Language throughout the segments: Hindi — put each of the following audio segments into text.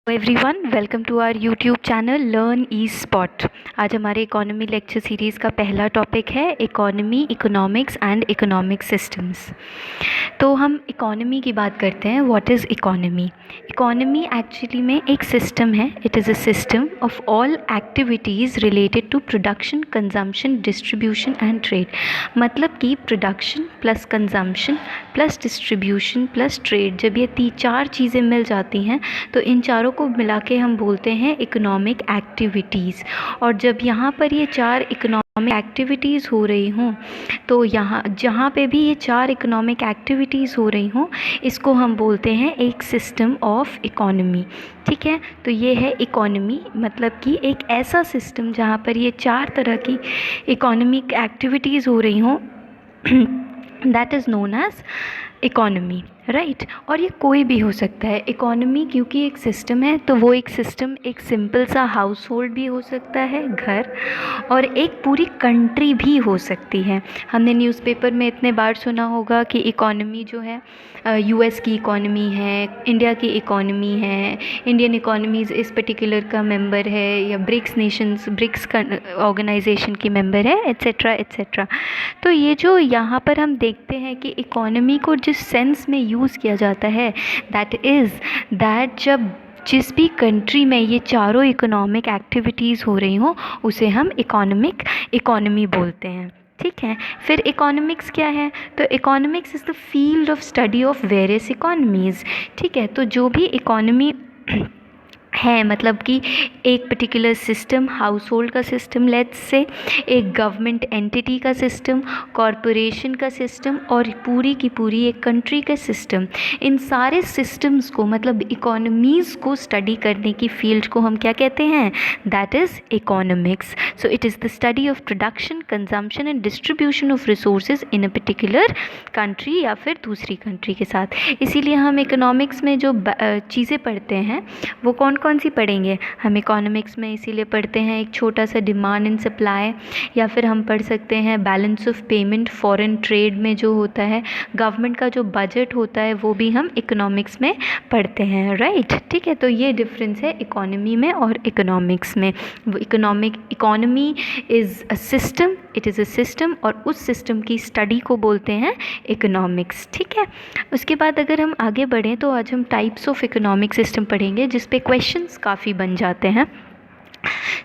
Everyone, welcome to our YouTube channel learn E spot. आज हमारे इकोनॉमी लेक्चर सीरीज़ का पहला टॉपिक है economy, economics and economic systems. तो हम इकोनॉमी की बात करते हैं। What is economy? Economy actually में एक सिस्टम है। It is a system of all activities related to production, consumption, distribution and trade. मतलब कि production plus consumption plus distribution plus trade, जब ये चार चीज़ें मिल जाती हैं तो इन चारों को मिला के हम बोलते हैं इकोनॉमिक एक्टिविटीज़। और जब यहाँ पर ये चार इकोनॉमिक एक्टिविटीज़ हो रही हों, तो यहाँ जहाँ पे भी ये चार इकोनॉमिक एक्टिविटीज़ हो रही हों, इसको हम बोलते हैं एक सिस्टम ऑफ इकोनॉमी। ठीक है, तो ये है इकोनॉमी, मतलब कि एक ऐसा सिस्टम जहाँ पर ये चार तरह की इकोनॉमिक एक्टिविटीज़ हो रही हों, that is known as economy, right. और ये कोई भी हो सकता है। इकोनॉमी क्योंकि एक सिस्टम है, तो वो एक सिस्टम एक सिंपल सा हाउस होल्ड भी हो सकता है, घर, और एक पूरी कंट्री भी हो सकती है। हमने न्यूज़पेपर में इतने बार सुना होगा कि इकोनॉमी जो है यूएस की इकोनॉमी है, इंडिया की इकोनॉमी है, इंडियन इकोनॉमीज़ इस पर्टिकुलर का मेंबर है, या ब्रिक्स नेशंस, ब्रिक्स ऑर्गेनाइजेशन की मेंबर है, एट्सेट्रा एट्सेट्रा। तो ये जो यहाँ पर हम देखते हैं कि इकोनॉमी को जिस सेंस में यूज़ किया जाता है, दैट जब जिस भी कंट्री में ये चारों इकोनॉमिक एक्टिविटीज़ हो रही हों, उसे हम इकोनॉमी बोलते हैं। ठीक है, फिर इकोनॉमिक्स क्या है? तो economics is the field of study of various economies. ठीक है, तो जो भी इकोनॉमी है, मतलब कि एक पर्टिकुलर सिस्टम, हाउस होल्ड का सिस्टम, लेट्स से एक गवर्नमेंट एंटिटी का सिस्टम, कॉरपोरेशन का सिस्टम, और पूरी की पूरी एक कंट्री का सिस्टम, इन सारे सिस्टम्स को, मतलब इकोनॉमीज़ को स्टडी करने की फील्ड को हम क्या कहते हैं? That is economics. So it is the study of production, consumption and distribution of resources in a particular country या फिर दूसरी कंट्री के साथ। इसीलिए हम इकोनॉमिक्स में जो चीज़ें पढ़ते हैं वो कौन कौन सी पढ़ेंगे? हम इकोनॉमिक्स में इसीलिए पढ़ते हैं एक छोटा सा डिमांड एंड सप्लाई, या फिर हम पढ़ सकते हैं balance of payment, foreign trade में जो होता है, गवर्नमेंट का जो बजट होता है, वो भी हम इकोनॉमिक्स में पढ़ते हैं, राइट। ठीक है, तो ये डिफरेंस है इकोनॉमी में और इकोनॉमिक्स में। Economy is a system, it is a system, और उस सिस्टम की स्टडी को बोलते हैं इकोनॉमिक्स। ठीक है, उसके बाद अगर हम आगे बढ़ें तो आज हम टाइप्स ऑफ इकोनॉमिक सिस्टम पढ़ेंगे, जिस पे क्वेश्चंस काफ़ी बन जाते हैं।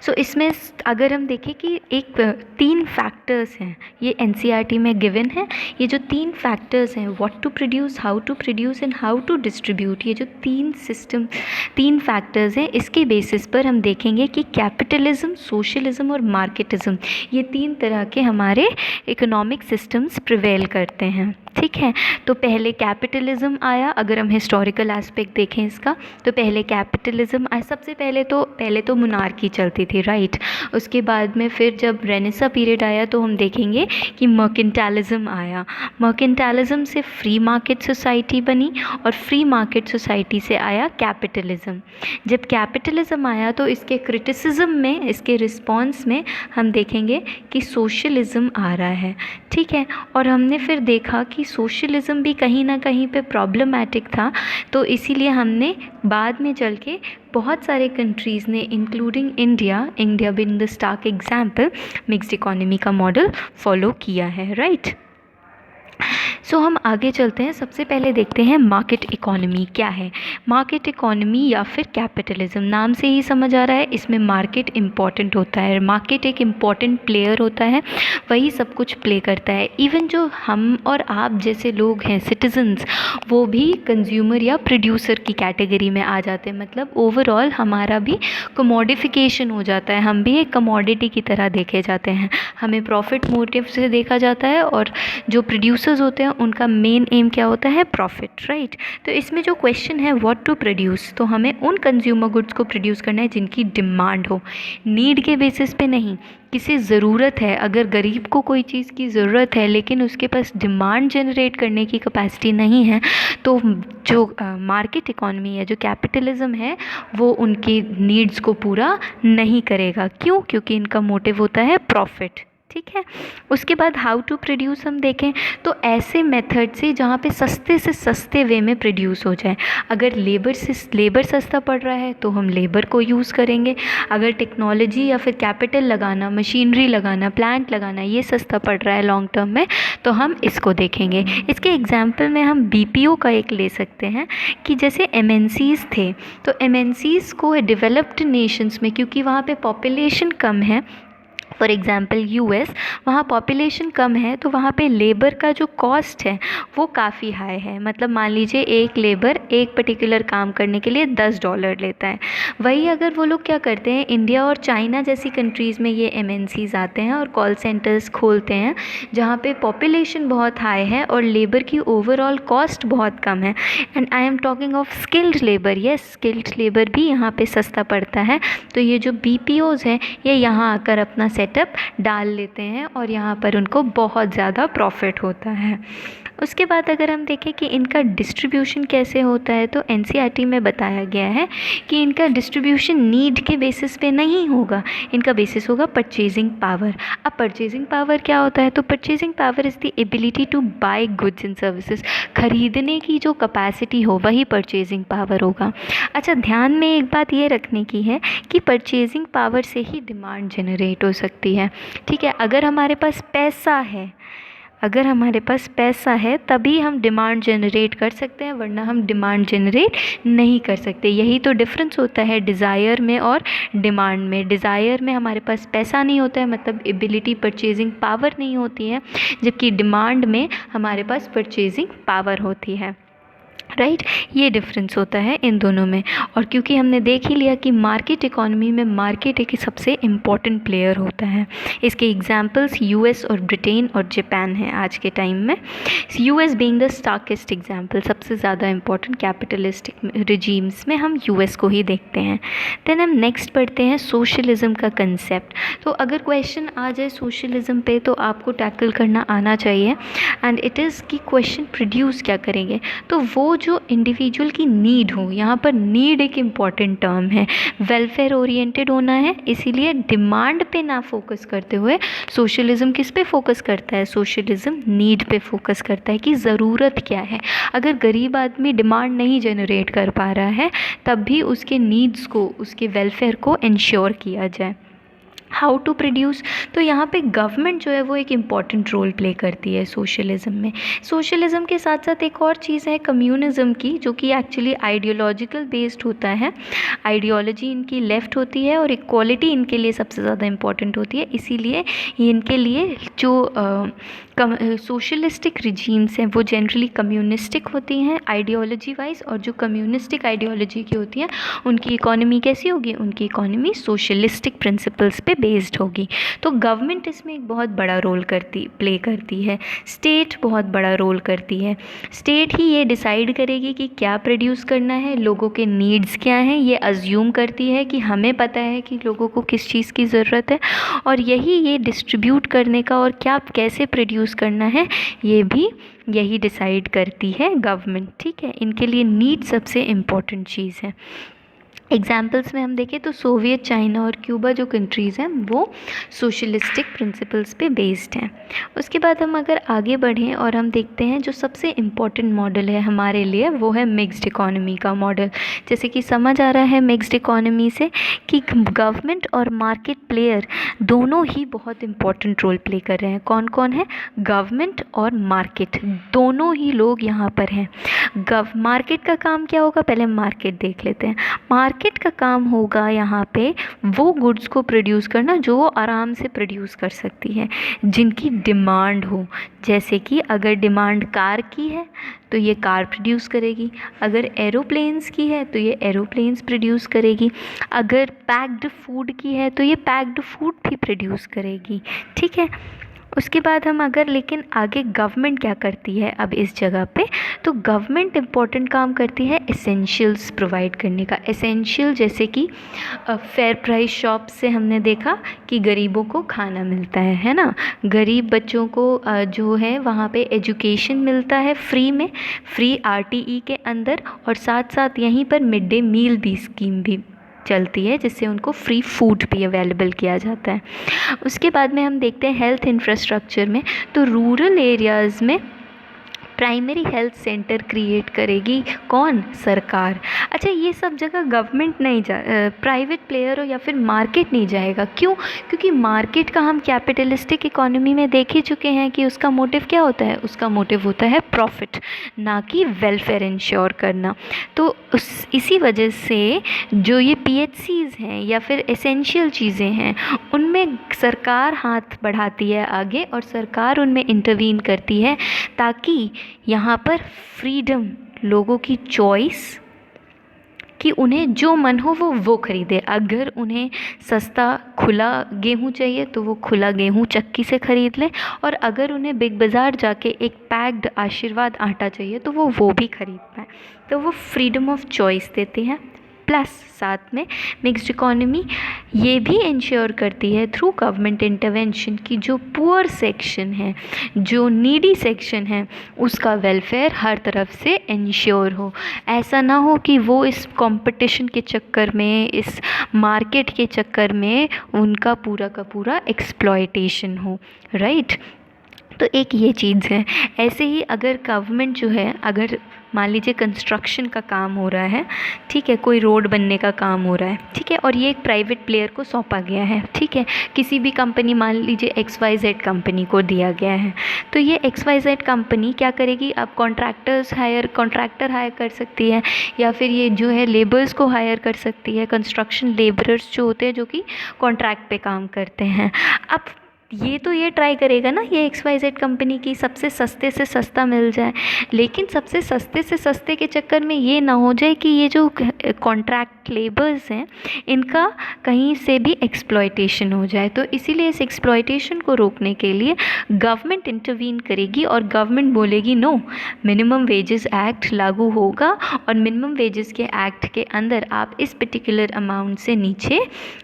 सो इसमें अगर हम देखें कि एक 3 फैक्टर्स हैं, ये एनसीईआरटी में गिवन है। ये जो 3 फैक्टर्स हैं, what to produce, how to produce and how to distribute, ये जो 3 फैक्टर्स हैं, इसके बेसिस पर हम देखेंगे कि कैपिटलिज्म, सोशलिज्म और मार्केटिज्म, ये 3 तरह के हमारे इकोनॉमिक सिस्टम्स प्रिवेल करते हैं। ठीक है, तो पहले कैपिटलिज्म आया। अगर हम हिस्टोरिकल एस्पेक्ट देखें इसका, तो पहले कैपिटलिज्म आया। सबसे पहले तो मोनार्की चलती थी, राइट। उसके बाद में फिर जब रेनेसा पीरियड आया तो हम देखेंगे कि मर्केंटालिज्म आया। मर्केंटालिज्म से फ्री मार्केट सोसाइटी बनी, और फ्री मार्केट सोसाइटी से आया कैपिटलिज्म। जब कैपिटलिज्म आया तो इसके क्रिटिसिज्म में, इसके रिस्पॉन्स में हम देखेंगे कि सोशलिज्म आ रहा है। ठीक है, और हमने फिर देखा कि सोशलिज्म भी कहीं ना कहीं पे प्रॉब्लमैटिक था, तो इसीलिए हमने बाद में चल के बहुत सारे कंट्रीज़ ने, including India being the stark example, mixed economy का मॉडल फॉलो किया है, राइट। सो हम आगे चलते हैं। सबसे पहले देखते हैं मार्केट इकोनॉमी क्या है। मार्केट इकोनॉमी या फिर कैपिटलिज्म, नाम से ही समझ आ रहा है, इसमें मार्केट इम्पॉर्टेंट होता है। मार्केट एक इम्पॉर्टेंट प्लेयर होता है, वही सब कुछ प्ले करता है। इवन जो हम और आप जैसे लोग हैं, सिटीजन्स, वो भी कंज्यूमर या प्रोड्यूसर की कैटेगरी में आ जाते हैं। मतलब ओवरऑल हमारा भी कमोडिफिकेशन हो जाता है, हम भी एक कमोडिटी की तरह देखे जाते हैं। हमें प्रॉफिट मोटिव से देखा जाता है, और जो प्रोड्यूसर्स होते हैं उनका मेन एम क्या होता है? Profit, right. तो इसमें जो क्वेश्चन है व्हाट टू प्रोड्यूस, तो हमें उन कंज्यूमर गुड्स को प्रोड्यूस करना है जिनकी डिमांड हो, नीड के बेसिस पे नहीं। किसी ज़रूरत है, अगर गरीब को कोई चीज़ की ज़रूरत है लेकिन उसके पास डिमांड जनरेट करने की कैपेसिटी नहीं है, तो जो मार्केट इकोनॉमी है, जो कैपिटलिज्म है, वो उनकी नीड्स को पूरा नहीं करेगा। क्यों? क्योंकि इनका मोटिव होता है प्रॉफिट। ठीक है। उसके बाद हाउ टू प्रोड्यूस हम देखें तो ऐसे मेथड से जहाँ पे सस्ते से सस्ते वे में प्रोड्यूस हो जाए। अगर लेबर सस्ता पड़ रहा है तो हम लेबर को यूज़ करेंगे। अगर टेक्नोलॉजी या फिर कैपिटल लगाना, मशीनरी लगाना, प्लांट लगाना ये सस्ता पड़ रहा है लॉन्ग टर्म में तो हम इसको देखेंगे। इसके एग्जाम्पल में हम BPO का एक ले सकते हैं कि जैसे MNCs थे तो MNCs को डेवलप्ड नेशंस में, क्योंकि वहाँ पे पॉपुलेशन कम है, फॉर एग्ज़ाम्पल US, वहाँ पॉपुलेशन कम है तो वहाँ पे लेबर का जो कॉस्ट है वो काफ़ी हाई है। मतलब मान लीजिए एक लेबर एक पर्टिकुलर काम करने के लिए $10 लेता है। वही अगर वो लोग क्या करते हैं, इंडिया और चाइना जैसी कंट्रीज़ में ये MNCs आते हैं और कॉल सेंटर्स खोलते हैं जहाँ पे पॉपुलेशन बहुत हाई है और लेबर की ओवरऑल कॉस्ट बहुत कम है। And I am talking of skilled labour. Yes, skilled labour भी यहाँ पे सस्ता पड़ता है। तो ये जो BPOs हैं ये यहाँ आकर अपना सेटअप डाल लेते हैं और यहाँ पर उनको बहुत ज़्यादा प्रॉफिट होता है। उसके बाद अगर हम देखें कि इनका डिस्ट्रीब्यूशन कैसे होता है तो NCERT में बताया गया है कि इनका डिस्ट्रीब्यूशन नीड के बेसिस पे नहीं होगा, इनका बेसिस होगा परचेजिंग पावर। अब परचेजिंग पावर क्या होता है, तो purchasing power is the ability to buy goods and services. खरीदने की जो कैपेसिटी हो वही परचेजिंग पावर होगा। अच्छा, ध्यान में एक बात ये रखने की है कि परचेजिंग पावर से ही डिमांड जनरेट हो सकती है। ठीक है, अगर हमारे पास पैसा है तभी हम डिमांड जनरेट कर सकते हैं, वरना हम डिमांड जनरेट नहीं कर सकते। यही तो डिफरेंस होता है डिज़ायर में और डिमांड में। डिज़ायर में हमारे पास पैसा नहीं होता है, मतलब एबिलिटी, परचेजिंग पावर नहीं होती है, जबकि डिमांड में हमारे पास परचेजिंग पावर होती है। राइट, ये डिफरेंस होता है इन दोनों में। और क्योंकि हमने देख ही लिया कि मार्केट इकोनॉमी में मार्केट एक सबसे इम्पॉर्टेंट प्लेयर होता है। इसके एग्जांपल्स US और ब्रिटेन और जापान हैं आज के टाइम में। US बीइंग द स्टार्केस्ट एग्जांपल, सबसे ज़्यादा इम्पॉर्टेंट कैपिटलिस्टिक रिजीम्स में हम US को ही देखते हैं। देन हम नेक्स्ट पढ़ते हैं सोशलिज़म का कंसेप्ट। तो अगर क्वेश्चन आ जाए सोशलिज़म पे तो आपको टैकल करना आना चाहिए, एंड इट इज़ कि क्वेश्चन प्रोड्यूस क्या करेंगे। तो वो जो इंडिविजुअल की नीड हो, यहाँ पर नीड एक इम्पॉर्टेंट टर्म है, वेलफेयर ओरिएंटेड होना है, इसीलिए डिमांड पे ना फोकस करते हुए सोशलिज़म किस पे फोकस करता है, सोशलिज़म नीड पे फोकस करता है कि ज़रूरत क्या है। अगर गरीब आदमी डिमांड नहीं जनरेट कर पा रहा है तब भी उसके नीड्स को, उसके वेलफेयर को इंश्योर किया जाए। हाउ टू प्रोड्यूस, तो यहाँ पे गवर्नमेंट जो है वो एक इम्पॉर्टेंट रोल प्ले करती है सोशलिज़म में। सोशलिज़म के साथ साथ एक और चीज़ है कम्युनिज़म की, जो कि एक्चुअली आइडियोलॉजिकल बेस्ड होता है। आइडियोलॉजी इनकी लेफ़्ट होती है और इक्वालिटी इनके लिए सबसे ज़्यादा इम्पॉर्टेंट होती है, इसीलिए इनके लिए जो सोशलिस्टिक रिजीम्स हैं वो जनरली कम्युनिस्टिक होती हैं आइडियोलॉजी वाइज, और जो कम्युनिस्टिक आइडियोलॉजी की होती हैं उनकी इकोनॉमी कैसी होगी, उनकी इकोनॉमी सोशलिस्टिक प्रिंसिपल्स पे बेस्ड होगी। तो गवर्नमेंट इसमें एक बहुत बड़ा रोल प्ले करती है, स्टेट बहुत बड़ा रोल करती है। स्टेट ही ये डिसाइड करेगी कि क्या प्रोड्यूस करना है, लोगों के नीड्स क्या हैं, ये अज्यूम करती है कि हमें पता है कि लोगों को किस चीज़ की ज़रूरत है, और ये डिस्ट्रीब्यूट करने का और क्या कैसे प्रोड्यूस करना है ये भी यही डिसाइड करती है गवर्नमेंट। ठीक है, इनके लिए नीड सबसे इम्पॉर्टेंट चीज़ है। एग्जाम्पल्स में हम देखें तो सोवियत, चाइना और क्यूबा जो कंट्रीज़ हैं वो सोशलिस्टिक प्रिंसिपल्स पे बेस्ड हैं। उसके बाद हम अगर आगे बढ़ें और हम देखते हैं जो सबसे इम्पॉर्टेंट मॉडल है हमारे लिए वो है मिक्स्ड इकोनॉमी का मॉडल। जैसे कि समझ आ रहा है मिक्स्ड इकोनॉमी से कि गवर्नमेंट और मार्केट प्लेयर दोनों ही बहुत इम्पॉर्टेंट रोल प्ले कर रहे हैं। कौन कौन है, गवर्नमेंट और मार्केट, दोनों ही लोग यहाँ पर हैं। मार्केट का काम क्या होगा, पहले मार्केट देख लेते हैं। मार्केट का काम होगा यहाँ पे वो गुड्स को प्रोड्यूस करना जो वो आराम से प्रोड्यूस कर सकती है, जिनकी डिमांड हो। जैसे कि अगर डिमांड कार की है तो ये कार प्रोड्यूस करेगी, अगर एरोप्लेन्स की है तो ये एरोप्लेन्स प्रोड्यूस करेगी, अगर पैक्ड फूड की है तो ये पैक्ड फूड भी प्रोड्यूस करेगी। ठीक है, उसके बाद हम अगर लेकिन आगे गवर्नमेंट क्या करती है अब इस जगह पे, तो गवर्नमेंट इम्पोर्टेंट काम करती है एसेंशियल्स प्रोवाइड करने का। एसेंशियल जैसे कि फेयर प्राइस शॉप से हमने देखा कि गरीबों को खाना मिलता है ना, गरीब बच्चों को जो है वहाँ पे एजुकेशन मिलता है फ्री में, फ्री RTE के अंदर, और साथ साथ यहीं पर मिड डे मील भी स्कीम भी। चलती है, जिससे उनको फ्री फूड भी अवेलेबल किया जाता है। उसके बाद में हम देखते हैं हेल्थ इंफ्रास्ट्रक्चर में, तो रूरल एरियाज़ में प्राइमरी हेल्थ सेंटर क्रिएट करेगी कौन? सरकार। अच्छा, ये सब जगह गवर्नमेंट नहीं प्राइवेट प्लेयर हो या फिर मार्केट नहीं जाएगा। क्यों? क्योंकि मार्केट का हम कैपिटलिस्टिक इकोनॉमी में देख ही चुके हैं कि उसका मोटिव क्या होता है? उसका मोटिव होता है प्रॉफिट, ना कि वेलफेयर इंश्योर करना। तो इसी वजह से जो ये PHCs हैं या फिर एसेंशियल चीज़ें हैं, उनमें सरकार हाथ बढ़ाती है आगे, और सरकार उनमें इंटरवीन करती है, ताकि यहाँ पर फ्रीडम, लोगों की चॉइस, कि उन्हें जो मन हो वो ख़रीदे। अगर उन्हें सस्ता खुला गेहूँ चाहिए तो वो खुला गेहूँ चक्की से ख़रीद लें, और अगर उन्हें बिग बाज़ार जाके एक पैक्ड आशीर्वाद आटा चाहिए तो वो भी ख़रीद पाएँ। तो वो फ्रीडम ऑफ चॉइस देते हैं। प्लस साथ में मिक्स्ड इकोनॉमी ये भी इंश्योर करती है थ्रू गवर्नमेंट इंटरवेंशन कि जो पुअर सेक्शन है, जो नीडी सेक्शन है, उसका वेलफेयर हर तरफ से इंश्योर हो। ऐसा ना हो कि वो इस कंपटीशन के चक्कर में, इस मार्केट के चक्कर में उनका पूरा का पूरा एक्सप्लॉयटेशन हो, राइट। तो एक ये चीज़ है। ऐसे ही अगर गवर्नमेंट जो है, अगर मान लीजिए कंस्ट्रक्शन का काम हो रहा है, ठीक है, कोई रोड बनने का काम हो रहा है, ठीक है, और ये एक प्राइवेट प्लेयर को सौंपा गया है, ठीक है, किसी भी कंपनी, मान लीजिए XYZ कंपनी को दिया गया है, तो ये XYZ कंपनी क्या करेगी? अब कॉन्ट्रैक्टर हायर कर सकती है, या फिर ये जो है लेबर्स को हायर कर सकती है, कंस्ट्रक्शन लेबरर्स जो होते हैं जो कि कॉन्ट्रैक्ट पे काम करते हैं। अब ये ट्राई करेगा ना, ये XYZ कंपनी की सबसे सस्ते से सस्ता मिल जाए, लेकिन सबसे सस्ते से सस्ते के चक्कर में ये ना हो जाए कि ये जो कॉन्ट्रैक्ट लेबर्स हैं इनका कहीं से भी एक्सप्लॉयटेशन हो जाए। तो इसीलिए इस एक्सप्लॉयटेशन को रोकने के लिए गवर्नमेंट इंटरवीन करेगी, और गवर्नमेंट बोलेगी नो, मिनिमम वेजेस एक्ट लागू होगा, और मिनिमम वेजेस के एक्ट के अंदर आप इस पर्टिकुलर अमाउंट से नीचे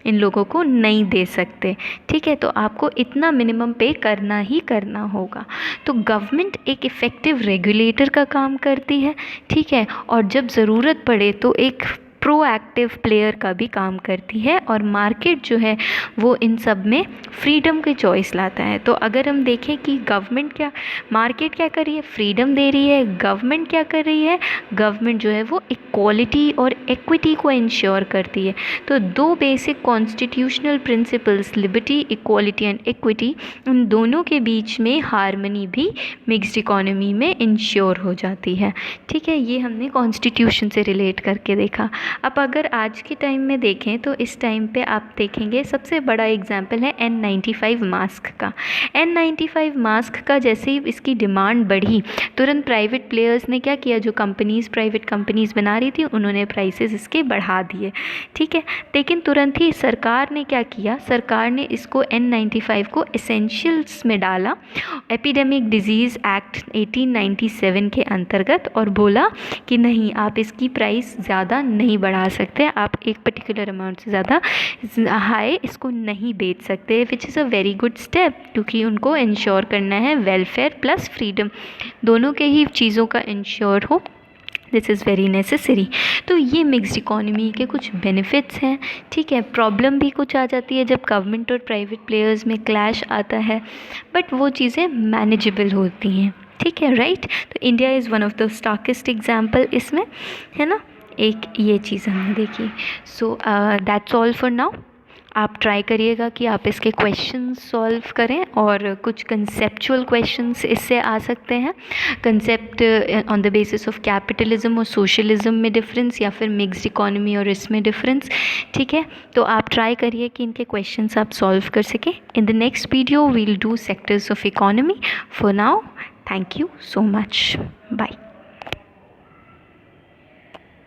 इन लोगों को नहीं दे सकते, ठीक है, तो आपको इतना मिनिमम पे करना ही करना होगा। तो गवर्नमेंट एक इफ़ेक्टिव रेगुलेटर का काम करती है, ठीक है, और जब ज़रूरत पड़े तो एक प्रोएक्टिव प्लेयर का भी काम करती है, और मार्केट जो है वो इन सब में फ्रीडम की चॉइस लाता है। तो अगर हम देखें कि मार्केट क्या कर रही है? फ्रीडम दे रही है। गवर्नमेंट क्या कर रही है? गवर्नमेंट जो है वो इक्वालिटी और इक्विटी को इंश्योर करती है। तो दो basic constitutional principles, liberty, equality and equity, उन दोनों के बीच में हार्मनी भी मिक्स्ड इकोनॉमी में इंश्योर हो जाती है, ठीक है। ये हमने कॉन्स्टिट्यूशन से रिलेट करके देखा। अब अगर आज के टाइम में देखें तो इस टाइम पे आप देखेंगे सबसे बड़ा एग्जाम्पल है N95 मास्क का। N95 मास्क का जैसे ही इसकी डिमांड बढ़ी, तुरंत प्राइवेट प्लेयर्स ने क्या किया? जो प्राइवेट कंपनीज़ बना रही थी, उन्होंने प्राइसेस इसके बढ़ा दिए, ठीक है। लेकिन तुरंत ही सरकार ने क्या किया? सरकार ने इसको N95 को एसेंशियल्स में डाला, एपिडेमिक डिजीज़ एक्ट 1897 के अंतर्गत, और बोला कि नहीं, आप इसकी प्राइस ज़्यादा नहीं बढ़ा सकते, आप एक पर्टिकुलर अमाउंट से ज़्यादा हाई इसको नहीं बेच सकते, which is a very good step, क्योंकि उनको इंश्योर करना है वेलफेयर प्लस फ्रीडम, दोनों के ही चीज़ों का इंश्योर हो। This is very necessary. तो ये मिक्स्ड इकोनॉमी के कुछ बेनिफिट्स हैं, ठीक है। प्रॉब्लम भी कुछ आ जाती है जब गवर्नमेंट और प्राइवेट प्लेयर्स में क्लैश आता है, बट वो चीज़ें मैनेजेबल होती हैं, ठीक है, राइट। तो India is one of the starkest example इसमें, है ना। एक ये चीज़ हमने देखी। So that's all for now. आप ट्राई करिएगा कि आप इसके क्वेश्चंस सॉल्व करें, और कुछ कंसेप्चुअल क्वेश्चंस इससे आ सकते हैं। Concept on the basis of capitalism और सोशलिज्म में डिफरेंस, या फिर मिक्स्ड इकोनॉमी और इसमें डिफरेंस, ठीक है। तो आप ट्राई करिए कि इनके क्वेश्चंस आप सॉल्व कर सकें। In the next video we'll do sectors of economy. For now, thank you so much.